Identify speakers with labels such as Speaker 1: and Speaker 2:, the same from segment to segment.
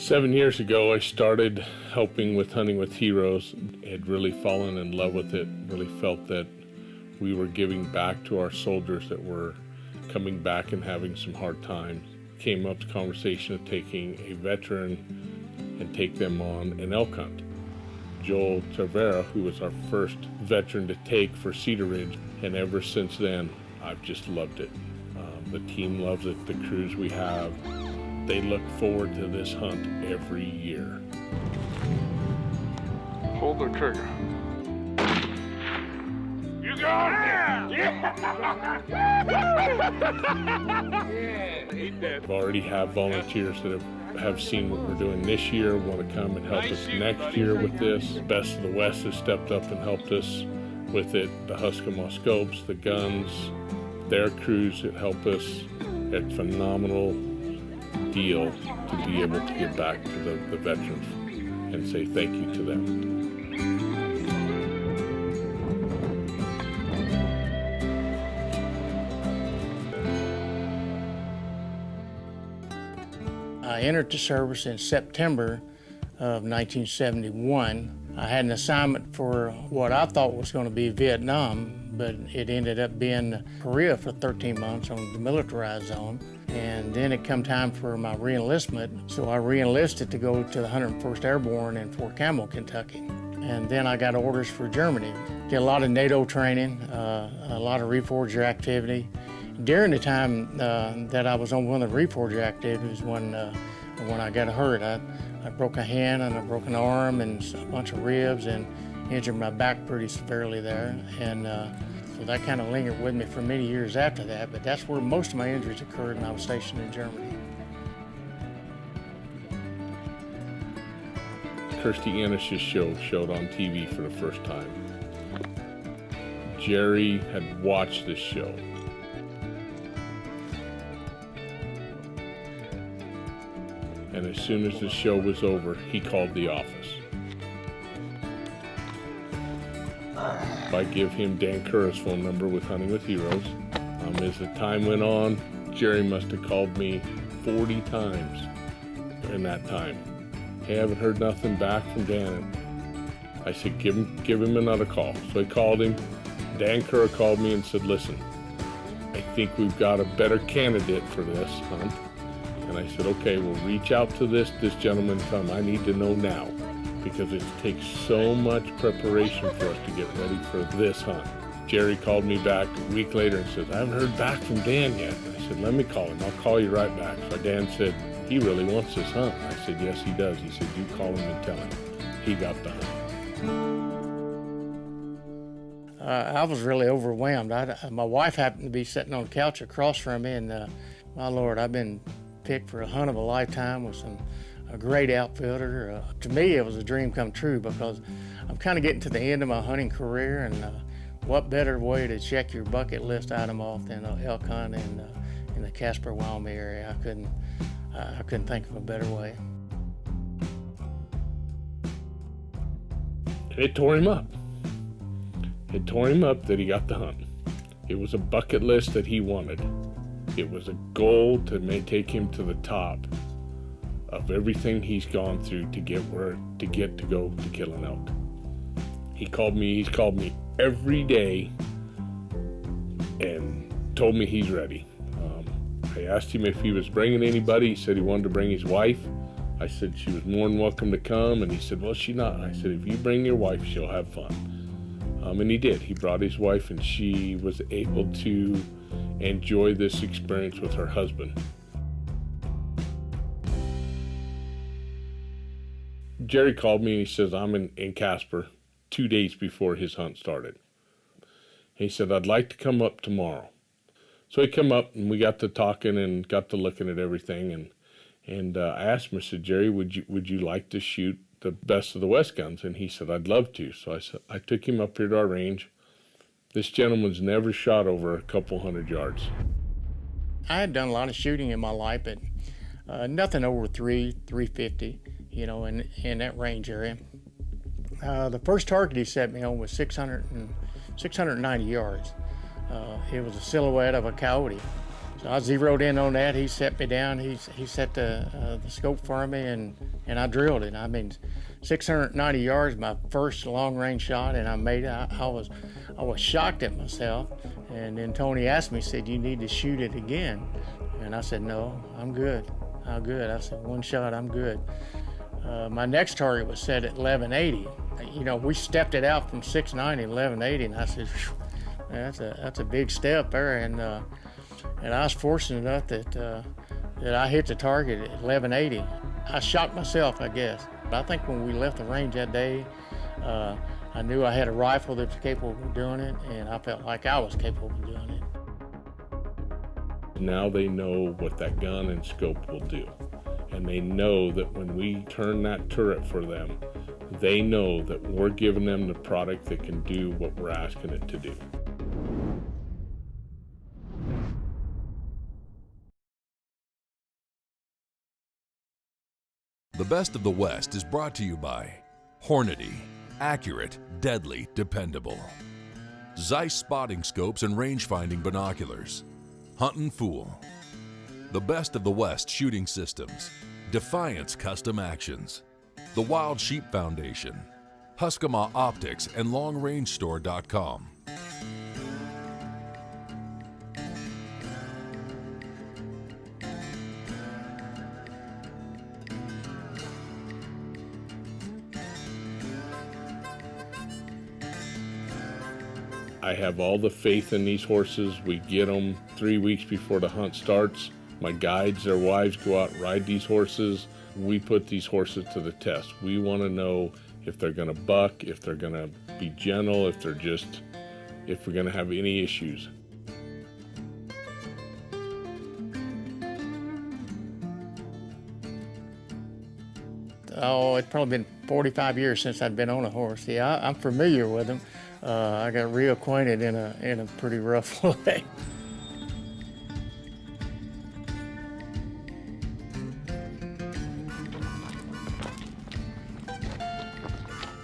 Speaker 1: 7 years ago, I started helping with Hunting with Heroes. Had really fallen in love with it, really felt that we were giving back to our soldiers that were coming back and having some hard times. Came up to conversation of taking a veteran and take them on an elk hunt. Joel Cervera, who was our first veteran to take for Cedar Ridge, and ever since then, I've just loved it. The team loves it, the crews we have. They look forward to this hunt every year.
Speaker 2: Pull the trigger. You got it! Yeah!
Speaker 1: I've already have volunteers that have seen what we're doing this year, want to come and help us next year with this. Best of the West has stepped up and helped us with it. The Huskamaw scopes, the guns, their crews that help us. A phenomenal deal to be able to give back to the veterans and say thank you to them.
Speaker 3: I entered the service in September of 1971. I had an assignment for what I thought was going to be Vietnam, but it ended up being Korea for 13 months on the demilitarized zone. And then it come time for my re-enlistment, so I re-enlisted to go to the 101st Airborne in Fort Campbell, Kentucky. And then I got orders for Germany. Did a lot of NATO training, a lot of reforger activity. During the time that I was on one of the reforger activities, when I got hurt, I broke a hand and I broke an arm and a bunch of ribs and injured my back pretty severely there. And so that kind of lingered with me for many years after that, but that's where most of my injuries occurred when I was stationed in Germany.
Speaker 1: Kirstie Ennis's show showed on TV for the first time. Jerry had watched this show. And as soon as the show was over, he called the office. I give him Dan Curra's phone number with Hunting with Heroes. As the time went on, Jerry must have called me 40 times in that time. Hey, I haven't heard nothing back from Dan. I said, give him another call. So I called him. Dan Curra called me and said, listen, I think we've got a better candidate for this hunt. And I said, okay, we'll reach out to this gentleman and tell him I need to know now, because it takes so much preparation for us to get ready for this hunt. Jerry called me back a week later and said, I haven't heard back from Dan yet. And I said, let me call him. I'll call you right back. So Dan said, he really wants this hunt. I said, yes, he does. He said, you call him and tell him he got the hunt.
Speaker 3: I was really overwhelmed. My wife happened to be sitting on the couch across from me, and my Lord, I've been picked for a hunt of a lifetime with a great outfitter. To me, it was a dream come true, because I'm kind of getting to the end of my hunting career, and what better way to check your bucket list item off than an elk hunt in the Casper, Wyoming area. I couldn't think of a better way.
Speaker 1: It tore him up. It tore him up that he got the hunt. It was a bucket list that he wanted. It was a goal to take him to the top of everything he's gone through to get to go to kill an elk. He's called me every day and told me he's ready. I asked him if he was bringing anybody. He said he wanted to bring his wife. I said she was more than welcome to come, and he said, well, she's not. I said, if you bring your wife, she'll have fun. And he did. He brought his wife, and she was able to enjoy this experience with her husband. Jerry called me and he says, I'm in Casper 2 days before his hunt started. He said, I'd like to come up tomorrow. So he come up and we got to talking and got to looking at everything. And I asked him, I said, Jerry, would you like to shoot the best of the West guns? And he said, I'd love to. So I said, I took him up here to our range. This gentleman's never shot over a couple 100 yards.
Speaker 3: I had done a lot of shooting in my life, but nothing over 350, in that range area. The first target he set me on was 690 yards. It was a silhouette of a coyote. So I zeroed in on that. He set me down. He set the scope for me, and I drilled it. I mean, 690 yards, my first long-range shot, and I made it. I was shocked at myself. And then Tony asked me, said, "You need to shoot it again." And I said, "No, I'm good. I'm good." I said, "One shot, I'm good." My next target was set at 1180. You know, we stepped it out from 690 to 1180, and I said, that's a big step there. And I was fortunate enough that I hit the target at 1180. I shot myself, I guess. I think when we left the range that day, I knew I had a rifle that was capable of doing it, and I felt like I was capable of doing it.
Speaker 1: Now they know what that gun and scope will do. And they know that when we turn that turret for them, they know that we're giving them the product that can do what we're asking it to do.
Speaker 4: The Best of the West is brought to you by Hornady, accurate, deadly, dependable. Zeiss spotting scopes and range-finding binoculars. Huntin' Fool. The Best of the West shooting systems. Defiance Custom Actions. The Wild Sheep Foundation. Huskama Optics and LongRangeStore.com.
Speaker 1: I have all the faith in these horses. We get them 3 weeks before the hunt starts. My guides, their wives go out and ride these horses. We put these horses to the test. We want to know if they're going to buck, if they're going to be gentle, if we're going to have any issues.
Speaker 3: Oh, it's probably been 45 years since I'd been on a horse. Yeah, I'm familiar with them. I got reacquainted in a pretty rough way.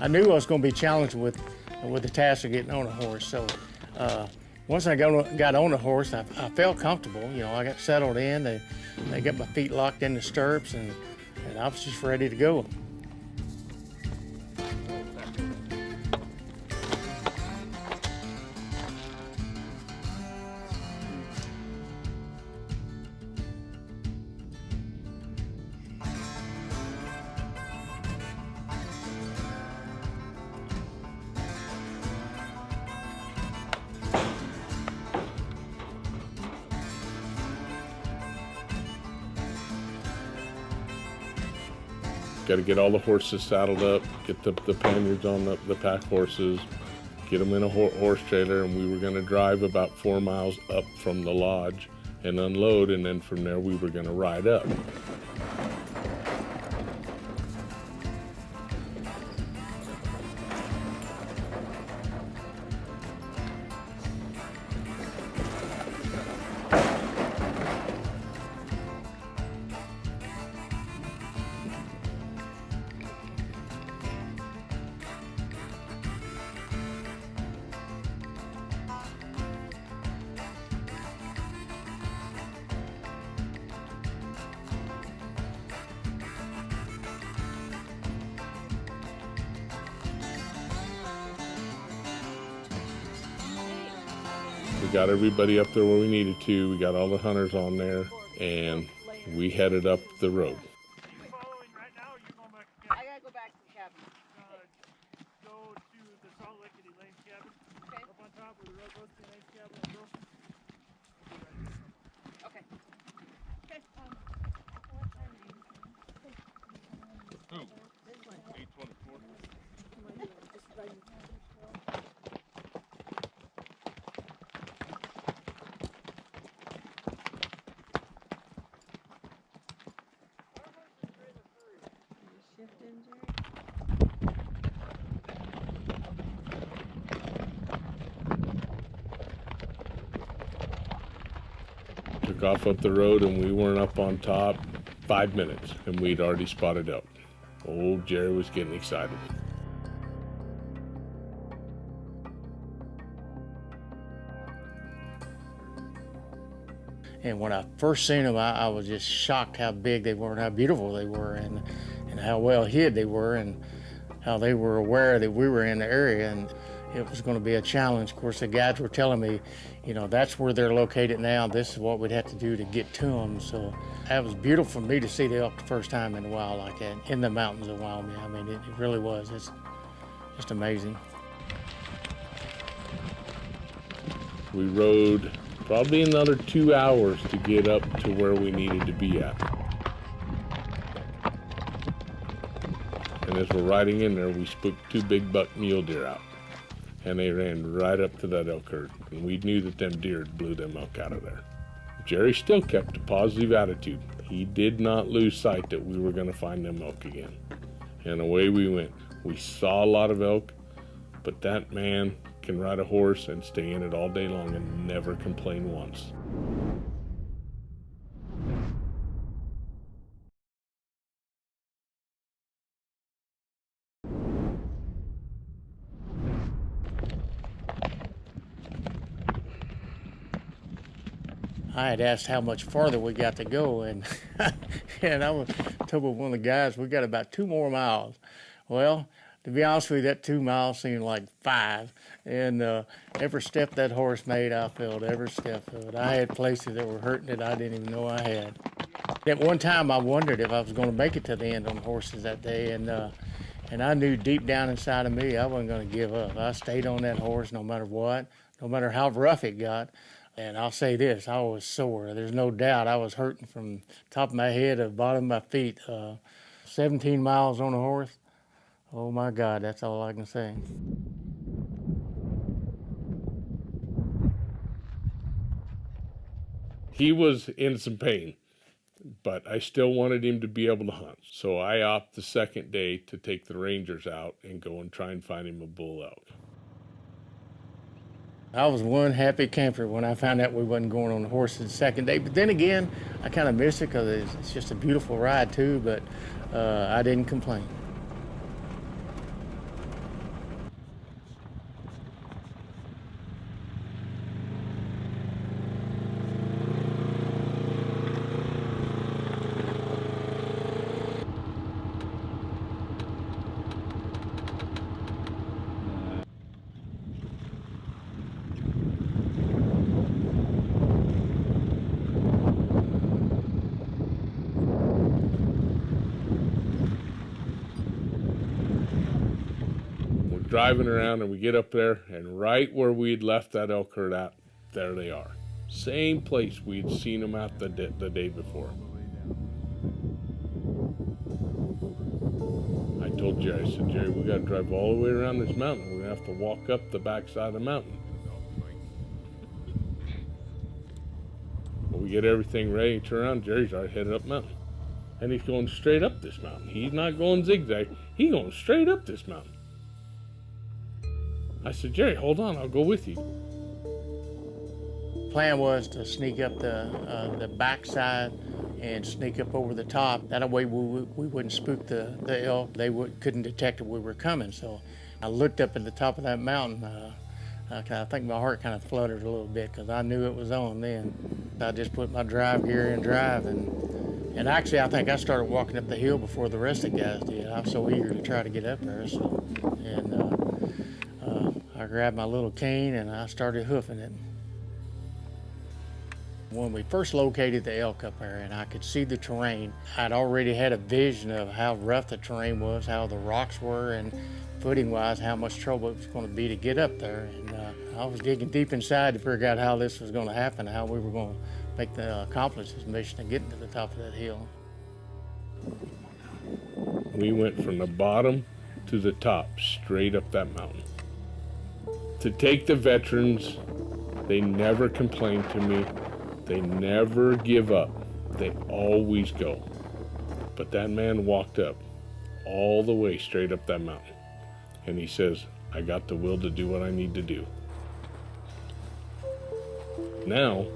Speaker 3: I knew I was going to be challenged with the task of getting on a horse. So once I got on the horse, I felt comfortable. You know, I got settled in. They got my feet locked in the stirrups, and I was just ready to go.
Speaker 1: Got to get all the horses saddled up, get the panniers on the pack horses, get them in a horse trailer, and we were going to drive about 4 miles up from the lodge and unload, and then from there we were going to ride up. We got everybody up there where we needed to. We got all the hunters on there, and we headed up the road.
Speaker 2: Following right now, or you going back again?
Speaker 5: I gotta go back to the cabin.
Speaker 2: Go to the Salt Lake at Elaine's cabin.
Speaker 5: Okay.
Speaker 2: Up on top where the road goes to Elaine's cabin and go.
Speaker 5: Okay. Okay.
Speaker 2: What time are you? Who? 8:24.
Speaker 1: Took off up the road, and we weren't up on top 5 minutes, and we'd already spotted elk. Old Jerry was getting excited.
Speaker 3: And when I first seen them, I was just shocked how big they were and how beautiful they were, and how well hid they were, and how they were aware that we were in the area, and it was going to be a challenge. Of course, the guides were telling me, you know, that's where they're located now. This is what we'd have to do to get to them. So that was beautiful for me to see the elk the first time in a while like that, in the mountains of Wyoming. I mean, it really was. It's just amazing.
Speaker 1: We rode probably another 2 hours to get up to where we needed to be at. And as we're riding in there, we spooked 2 big buck mule deer out. And they ran right up to that elk herd. And we knew that them deer blew them elk out of there. Jerry still kept a positive attitude. He did not lose sight that we were going to find them elk again. And away we went. We saw a lot of elk, but that man can ride a horse and stay in it all day long and never complain once.
Speaker 3: I had asked how much farther we got to go, and and I was told one of the guys we got about 2 more miles. Well, to be honest with you, that 2 miles seemed like 5, and every step that horse made, I felt every step of it. I had places that were hurting that I didn't even know I had. At one time, I wondered if I was going to make it to the end on the horses that day, and I knew deep down inside of me I wasn't going to give up. I stayed on that horse no matter what, no matter how rough it got. And I'll say this, I was sore. There's no doubt I was hurting from top of my head to the bottom of my feet. 17 miles on a horse. Oh my God, that's all I can say.
Speaker 1: He was in some pain, but I still wanted him to be able to hunt. So I opted the second day to take the Rangers out and go and try and find him a bull elk.
Speaker 3: I was one happy camper when I found out we wasn't going on the horses the second day. But then again, I kind of miss it because it's just a beautiful ride too, but I didn't complain.
Speaker 1: Driving around and we get up there, and right where we'd left that elk herd at, there they are. Same place we'd seen them at the day before. I told Jerry, I said, Jerry, we gotta drive all the way around this mountain. We're gonna have to walk up the backside of the mountain. When we get everything ready to turn around, Jerry's already headed up mountain. And he's going straight up this mountain. He's not going zigzag, he's going straight up this mountain. I said, Jerry, hold on, I'll go with you.
Speaker 3: Plan was to sneak up the backside and sneak up over the top. That way we wouldn't spook the elk. They couldn't detect that we were coming. So I looked up at the top of that mountain. I think my heart kind of fluttered a little bit because I knew it was on then. I just put my drive gear in drive, and actually I think I started walking up the hill before the rest of the guys did. I was so eager to try to get up there. So, I grabbed my little cane and I started hoofing it. When we first located the elk up there and I could see the terrain, I'd already had a vision of how rough the terrain was, how the rocks were, and footing-wise, how much trouble it was going to be to get up there. And I was digging deep inside to figure out how this was going to happen, how we were going to accomplish this mission of getting to the top of that hill.
Speaker 1: We went from the bottom to the top, straight up that mountain. To take the veterans, they never complain to me. They never give up. They always go. But that man walked up all the way straight up that mountain. And he says, I got the will to do what I need to do. Now,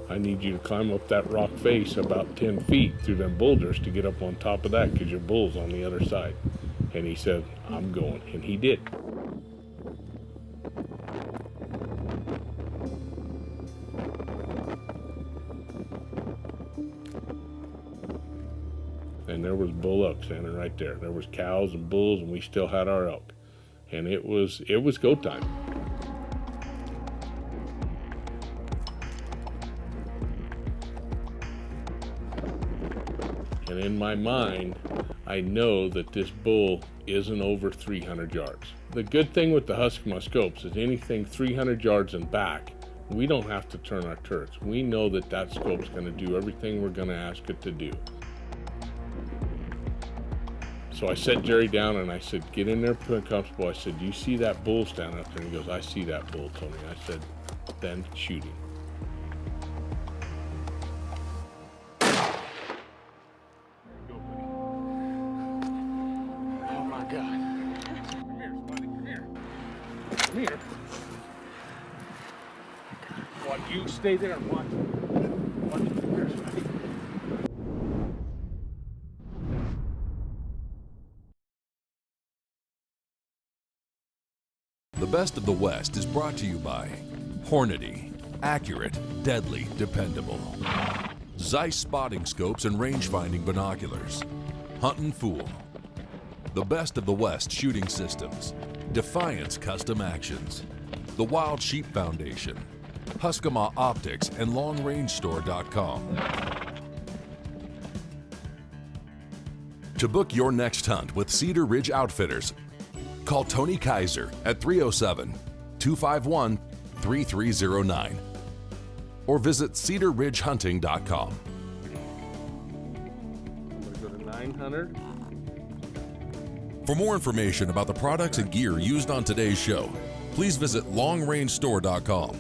Speaker 1: I need you to climb up that rock face about 10 feet through them boulders to get up on top of that because your bull's on the other side. And he said, I'm going. And he did. and there was bull elk standing right there. There was cows and bulls, and we still had our elk. And it was go time. And in my mind, I know that this bull isn't over 300 yards. The good thing with the Husky scopes is anything 300 yards and back, we don't have to turn our turrets. We know that that scope's going to do everything we're going to ask it to do. So I set Jerry down and I said, get in there, put comfortable. I said, you see that bull standing up there? And he goes, I see that bull, Tony. I said, then shoot him.
Speaker 3: Oh my God.
Speaker 1: Come here, Spotty, come here. Come here. What, you stay there and watch. Watch. Come here, Spotty.
Speaker 4: The Best of the West is brought to you by Hornady, accurate, deadly, dependable. Zeiss spotting scopes and range-finding binoculars. Huntin' Fool. The Best of the West shooting systems. Defiance Custom Actions. The Wild Sheep Foundation. Huskama Optics and LongRangeStore.com. To book your next hunt with Cedar Ridge Outfitters, call Tony Kiser at 307-251-3309 or visit cedarridgehunting.com.
Speaker 1: I'm going to go to 900.
Speaker 4: For more information about the products and gear used on today's show, please visit LongRangeStore.com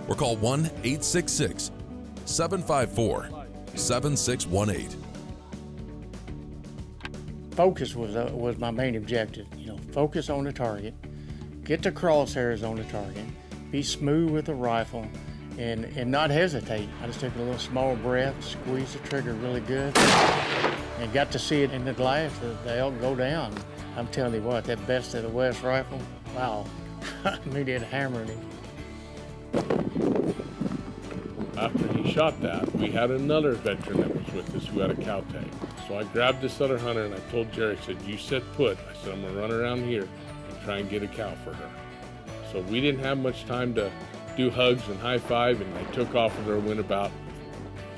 Speaker 4: or call 1-866-754-7618.
Speaker 3: Focus was my main objective. You know, focus on the target, get the crosshairs on the target, be smooth with the rifle, and not hesitate. I just took a little small breath, squeezed the trigger really good, and got to see it in the glass, the elk go down. I'm telling you what, that Best of the West rifle, wow, I mean, it hammered him.
Speaker 1: After he shot that, we had another veteran that was with us who had a cow tag. So I grabbed this other hunter and I told Jerry, I said, you set put. I said, I'm gonna run around here and try and get a cow for her. So we didn't have much time to do hugs and high five, and I took off with her, went about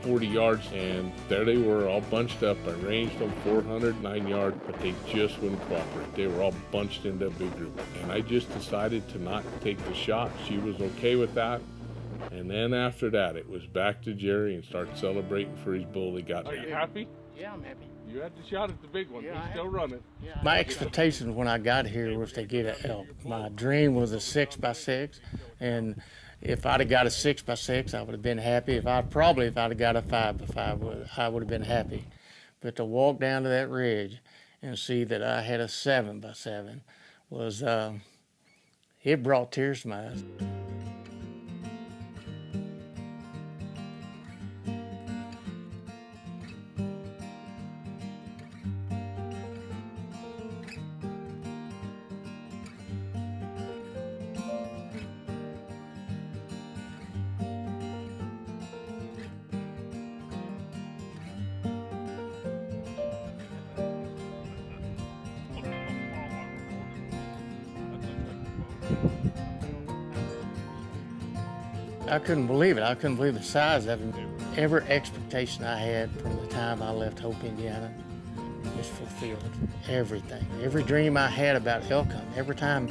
Speaker 1: 40 yards, and there they were all bunched up. I ranged them 409 yards, but they just wouldn't cooperate. They were all bunched into a big group. And I just decided to not take the shot. She was okay with that. And then after that, it was back to Jerry and start celebrating for his bull he got. Are you happy?
Speaker 3: Yeah, I'm happy.
Speaker 1: You had the shot at the big one.
Speaker 3: Yeah,
Speaker 1: He's still running.
Speaker 3: Yeah. My expectations when I got here was to get an elk. My dream was a 6x6, and if I'd have got a 6x6, I would have been happy. If I'd have got a 5x5, I would have been happy. But to walk down to that ridge and see that I had a 7x7 was, it brought tears to my eyes. I couldn't believe it. I couldn't believe the size of him. Every expectation I had from the time I left Hope, Indiana, was fulfilled. Everything. Every dream I had about elk hunting, every time,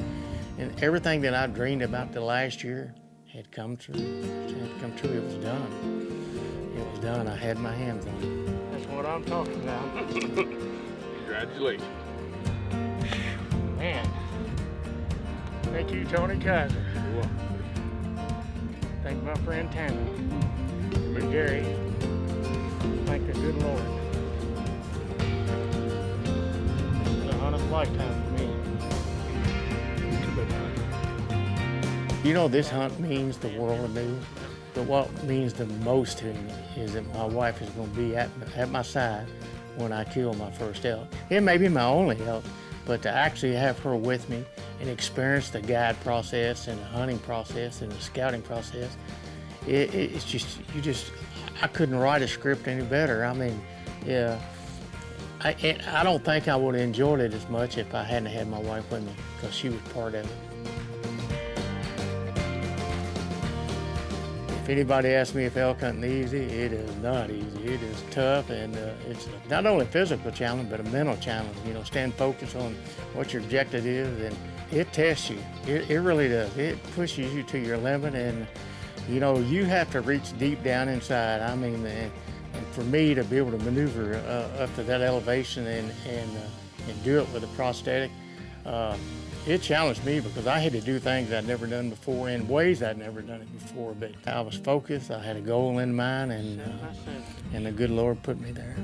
Speaker 3: and everything that I dreamed about the last year had come true. It had come true. It was done. It was done. I had my hands on it. That's what I'm talking about.
Speaker 1: Congratulations.
Speaker 3: Man. Thank you, Tony Kiser.
Speaker 1: You're welcome.
Speaker 3: Thank my friend Tammy. And Gary. Thank the good Lord. It's been a hunt of a lifetime for me. You know, this hunt means the world to me, but what means the most to me is that my wife is going to be at my side when I kill my first elk. It may be my only elk, but to actually have her with me and experience the guide process and the hunting process and the scouting process, it's just, I couldn't write a script any better. I mean, yeah, I don't think I would have enjoyed it as much if I hadn't had my wife with me, because she was part of it. If anybody asks me if elk hunting is easy, it is not easy. It is tough, and it's not only a physical challenge, but a mental challenge. You know, staying focused on what your objective is, and it tests you. It really does. It pushes you to your limit, and you know, you have to reach deep down inside. I mean, and for me to be able to maneuver up to that elevation and do it with a prosthetic, it challenged me because I had to do things I'd never done before in ways I'd never done it before. But I was focused. I had a goal in mind, and the good Lord put me there.